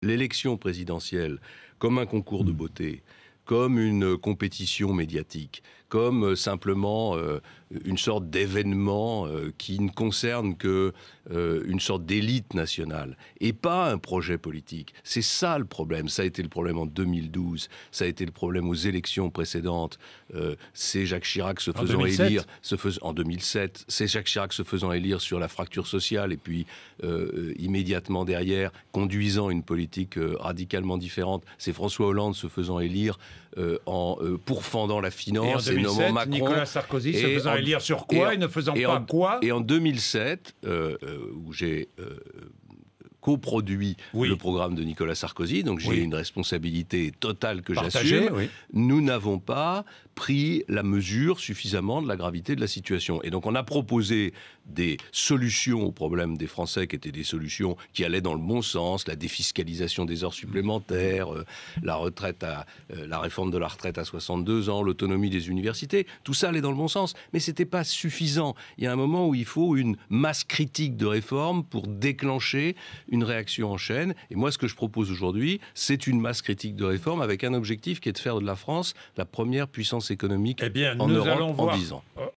l'élection présidentielle comme un concours de beauté, comme une compétition médiatique, comme simplement une sorte d'événement qui ne concerne que une sorte d'élite nationale et pas un projet politique. C'est ça le problème. Ça a été le problème en 2012, ça a été le problème aux élections précédentes. C'est Jacques Chirac se faisant élire en 2007. C'est Jacques Chirac se faisant élire sur la fracture sociale et puis immédiatement derrière conduisant une politique radicalement différente. C'est François Hollande se faisant élire en pourfendant la finance et nommant Macron. Nicolas Sarkozy se faisant élire sur quoi et ne faisant pas quoi. Et en 2007, où j'ai coproduit le programme de Nicolas Sarkozy, donc j'ai une responsabilité totale que j'assume, nous n'avons pas pris la mesure suffisamment de la gravité de la situation. Et donc on a proposé des solutions aux problèmes des Français qui étaient des solutions qui allaient dans le bon sens, la défiscalisation des heures supplémentaires, la réforme de la retraite à 62 ans, l'autonomie des universités, tout ça allait dans le bon sens. Mais c'était pas suffisant. Il y a un moment où il faut une masse critique de réformes pour déclencher une réaction en chaîne. Et moi, ce que je propose aujourd'hui, c'est une masse critique de réformes avec un objectif qui est de faire de la France la première puissance économique en Europe en 10 ans.